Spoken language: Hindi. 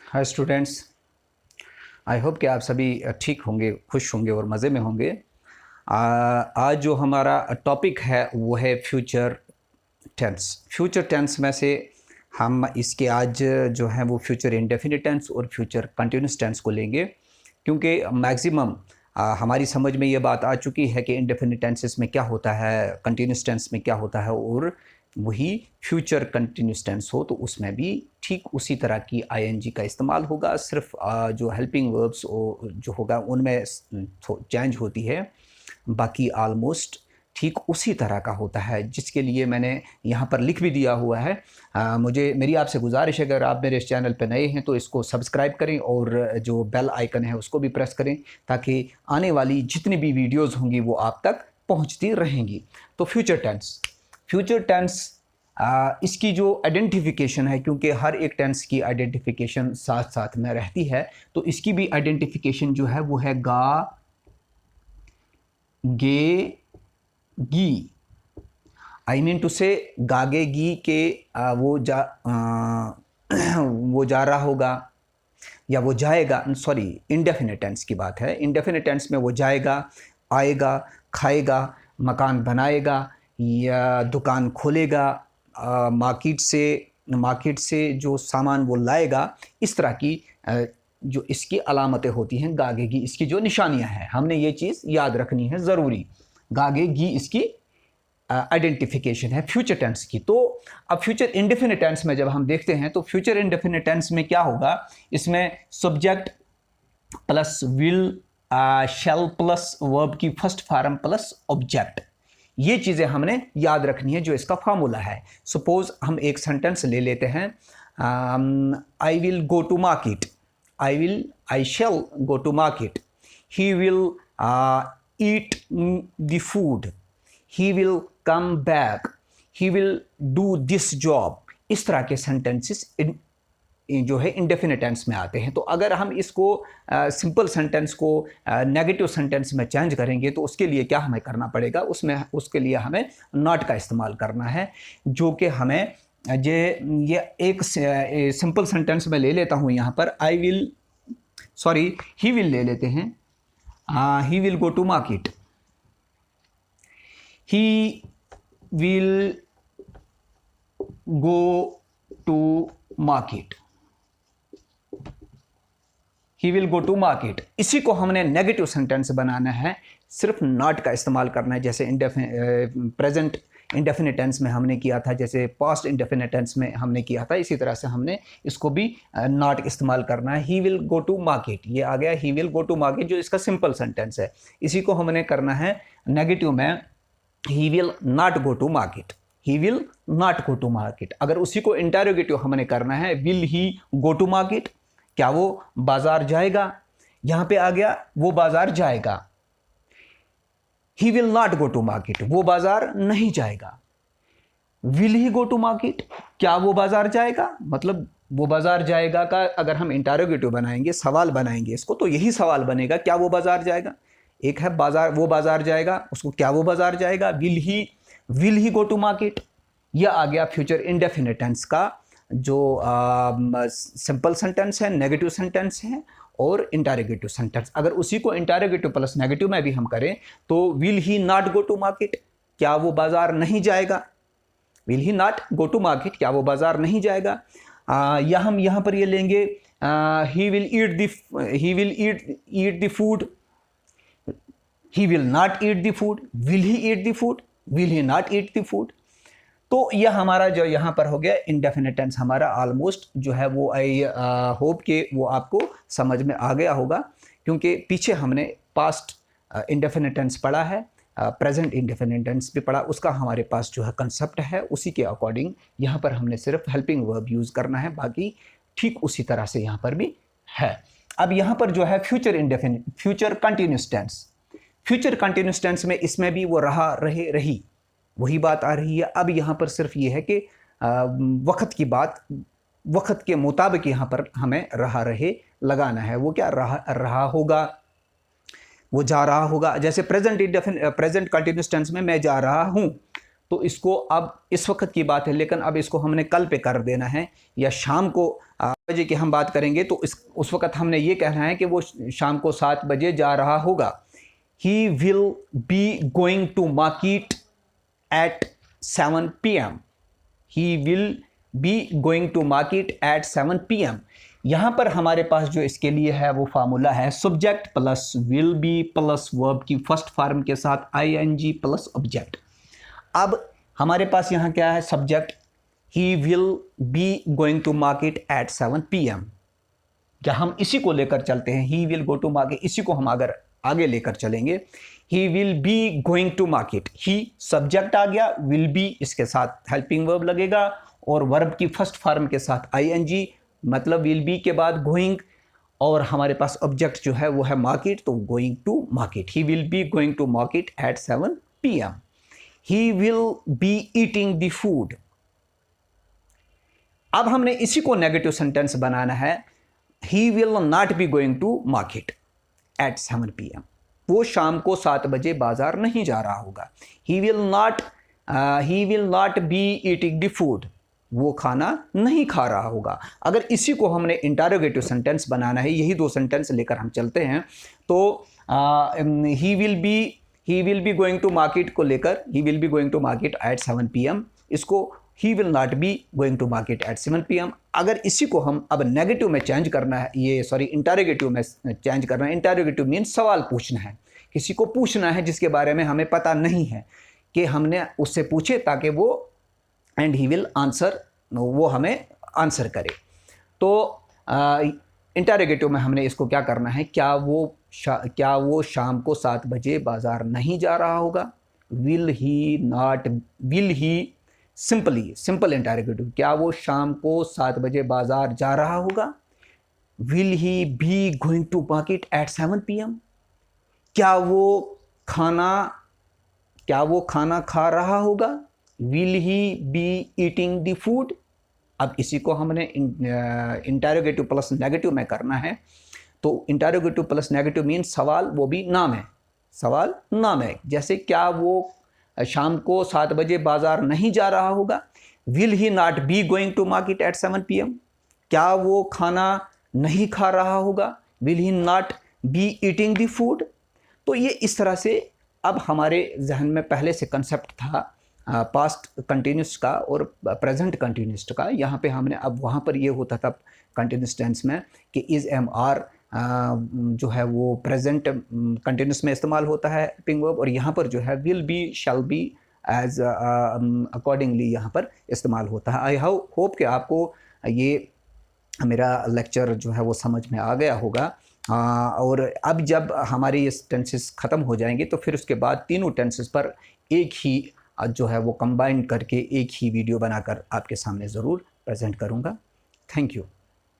हाय स्टूडेंट्स, आई होप कि आप सभी ठीक होंगे, खुश होंगे और मज़े में होंगे। आज जो हमारा टॉपिक है वो है फ्यूचर टेंस। फ्यूचर टेंस में से हम इसके आज जो है वो फ्यूचर इंडेफिनिट टेंस और फ्यूचर कंटिन्यूस टेंस को लेंगे, क्योंकि मैक्सिमम हमारी समझ में ये बात आ चुकी है कि इंडेफिनिट टेंसेस में क्या होता है, कंटिन्यूस टेंस में क्या होता है, और वही फ्यूचर कंटिन्यूस टेंस हो तो उसमें भी ठीक उसी तरह की आईएनजी का इस्तेमाल होगा। सिर्फ जो हेल्पिंग वर्ब्स जो होगा उनमें चेंज होती है, बाकी ऑलमोस्ट ठीक उसी तरह का होता है, जिसके लिए मैंने यहाँ पर लिख भी दिया हुआ है। मेरी आपसे गुजारिश है, अगर आप मेरे इस चैनल पर नए हैं तो इसको सब्सक्राइब करें और जो बेल आइकन है उसको भी प्रेस करें, ताकि आने वाली जितनी भी वीडियोज़ होंगी वो आप तक पहुँचती रहेंगी। तो फ्यूचर टेंस इसकी जो आइडेंटिफिकेशन है, क्योंकि हर एक टेंस की आइडेंटिफिकेशन साथ साथ में रहती है, तो इसकी भी आइडेंटिफिकेशन जो है वो है गा, गे, गी। आई मीन टू से गागे गी के वो जा रहा होगा या वो जाएगा। सॉरी, इंडेफिनिट टेंस की बात है। इंडेफिनिट टेंस में वो जाएगा, आएगा, खाएगा, मकान बनाएगा या दुकान खोलेगा, मार्केट से जो सामान वो लाएगा। इस तरह की जो इसकी अलामतें होती हैं, गागेगी इसकी जो निशानियां हैं, हमने ये चीज़ याद रखनी है ज़रूरी। गागेगी इसकी आइडेंटिफिकेशन है फ्यूचर टेंस की। तो अब फ्यूचर इंडेफिनिट टेंस में जब हम देखते हैं तो फ्यूचर इंडेफिनिट टेंस में क्या होगा, इसमें subject plus will, shell plus verb की फर्स्ट फॉर्म प्लस ऑब्जेक्ट, ये चीज़ें हमने याद रखनी है, जो इसका फार्मूला है। सपोज हम एक सेंटेंस ले लेते हैं, I will go to market, I shall go to market, he will eat the food, he will come back, he will do this job. इस तरह के सेंटेंसेस जो है इंडेफिनिट टेंस में आते हैं। तो अगर हम इसको सिंपल सेंटेंस को नेगेटिव सेंटेंस में चेंज करेंगे तो उसके लिए क्या हमें करना पड़ेगा, उसके लिए हमें नॉट का इस्तेमाल करना है, जो कि हमें ये एक सिंपल सेंटेंस में ले लेता हूँ यहाँ पर। ही विल ले लेते हैं। He will go to market, he will go to market, he will go to market. इसी को हमने नेगेटिव सेंटेंस बनाना है, सिर्फ नॉट का इस्तेमाल करना है। जैसे प्रेजेंट इंडेफिनिट टेंस में हमने किया था, जैसे पास्ट इंडेफिनिट टेंस में हमने किया था, इसी तरह से हमने इसको भी नॉट इस्तेमाल करना है। He will go to market, ये आ गया he will go to market, जो इसका सिंपल सेंटेंस है। इसी को हमने करना है नेगेटिव में, he will not go to market, he will not go to market. अगर उसी को इंटरोगेटिव हमने करना है, will he go to market, क्या वो बाजार जाएगा, यहां पे आ गया वो बाजार जाएगा। He will not go to market, वो बाजार नहीं जाएगा। Will he go to market, क्या वो बाजार जाएगा, मतलब वो बाजार जाएगा का अगर हम इंटरोगेटिव बनाएंगे, सवाल बनाएंगे इसको, तो यही सवाल बनेगा, क्या वो बाजार जाएगा। एक है बाजार, वो बाजार जाएगा, उसको क्या वो बाजार जाएगा। Will he go to market, यह आ गया फ्यूचर इंडेफिनिट टेंस का जो सिंपल सेंटेंस है, नेगेटिव सेंटेंस है और इंटरोगेटिव सेंटेंस। अगर उसी को इंटरोगेटिव प्लस नेगेटिव में भी हम करें तो will he not go to market, क्या वो बाजार नहीं जाएगा। Will he not go to market, क्या वो बाजार नहीं जाएगा। या हम यहाँ पर ये लेंगे, ही will eat the food, he will not eat the food, will he eat the food, will he not eat the food. तो यह हमारा जो यहाँ पर हो गया इंडेफिनिट टेंस हमारा ऑलमोस्ट जो है वो, आई होप कि वो आपको समझ में आ गया होगा, क्योंकि पीछे हमने पास्ट इंडेफिनिट टेंस पढ़ा है, प्रेजेंट इंडेफिनिट टेंस भी पढ़ा, उसका हमारे पास जो है कंसेप्ट है, उसी के अकॉर्डिंग यहाँ पर हमने सिर्फ हेल्पिंग वर्ब यूज़ करना है, बाकी ठीक उसी तरह से यहाँ पर भी है। अब यहाँ पर जो है फ्यूचर कंटिन्यूस टेंस टेंस में इसमें भी वो रहा, रहे, रही, वही बात आ रही है। अब यहाँ पर सिर्फ ये है कि वक्त के मुताबिक यहाँ पर हमें रहा, रहे लगाना है। वो क्या रहा होगा, वो जा रहा होगा। जैसे प्रेजेंट कंटिन्यूस टेंस में मैं जा रहा हूँ, तो इसको अब इस वक्त की बात है, लेकिन अब इसको हमने कल पे कर देना है या शाम को बजे की हम बात करेंगे। तो उस वक्त हमने ये कहना है कि वो शाम को 7 बजे जा रहा होगा। He will be going to market at 7 PM। He will be going to market at 7 PM। यहाँ पर हमारे पास जो इसके लिए है वो फार्मूला है subject plus will be plus verb की फर्स्ट फॉर्म के साथ ING प्लस ऑब्जेक्ट। अब हमारे पास यहाँ क्या है, subject he will be going to market at 7 PM। क्या हम इसी को लेकर चलते हैं, he will go to market, इसी को हम अगर आगे लेकर चलेंगे, he will be going to market, he subject आ गया, विल बी इसके साथ हेल्पिंग वर्ब लगेगा और वर्ब की फर्स्ट फॉर्म के साथ ING, मतलब विल बी के बाद गोइंग और हमारे पास ऑब्जेक्ट जो है वो है मार्केट, तो going to market. He will be going to market at 7 PM। He will be eating the food. अब हमने इसी को नेगेटिव सेंटेंस बनाना है, he will not be going to market at 7 PM। वो शाम को 7 बजे बाजार नहीं जा रहा होगा। He will not be eating the food, वो खाना नहीं खा रहा होगा। अगर इसी को हमने इंटरोगेटिव सेंटेंस बनाना है, यही 2 सेंटेंस लेकर हम चलते हैं, तो he will be going to market को लेकर he will be going to market at 7 PM, इसको he will not be going to market at 7 PM। अगर इसी को हम अब नेगेटिव में चेंज करना है, इंटरोगेटिव में चेंज करना है। इंटरोगेटिव मीन्स सवाल पूछना है, किसी को पूछना है जिसके बारे में हमें पता नहीं है, कि हमने उससे पूछे ताकि वो एंड ही विल आंसर, वो हमें आंसर करे। तो इंटरोगेटिव में हमने इसको क्या करना है, क्या वो शाम को 7 बजे बाजार नहीं जा रहा होगा। विल ही सिंपल इंटरोगेटिव, क्या वो शाम को 7 बजे बाजार जा रहा होगा। Will he be going to market at 7 PM। क्या वो खाना खा रहा होगा। Will he be eating the food. अब इसी को हमने इंटरोगेटिव प्लस नेगेटिव में करना है, तो इंटरोगेटिव प्लस नेगेटिव मीन सवाल, वो भी नाम है, सवाल नाम है। जैसे क्या वो शाम को 7 बजे बाजार नहीं जा रहा होगा। Will he not be going to market at 7 PM। क्या वो खाना नहीं खा रहा होगा। Will he not be eating the food. तो ये इस तरह से अब हमारे जहन में पहले से कंसेप्ट था पास्ट कंटिन्यूस का और प्रेजेंट कंटिन्यूस का। यहाँ पे हमने अब वहाँ पर ये होता था कंटिन्यूस टेंस में कि इज़ MR जो है वो प्रेजेंट कंटिन्यूस में इस्तेमाल होता है हेल्पिंग वर्ब, और यहाँ पर जो है will be shall be as accordingly यहाँ पर इस्तेमाल होता है। आई होप कि आपको ये मेरा लेक्चर जो है वो समझ में आ गया होगा। और अब जब हमारी ये टेंसेस ख़त्म हो जाएंगे तो फिर उसके बाद तीनों टेंसेस पर एक ही जो है वो कंबाइन करके एक ही वीडियो बनाकर आपके सामने ज़रूर प्रेजेंट करूँगा। Thank you.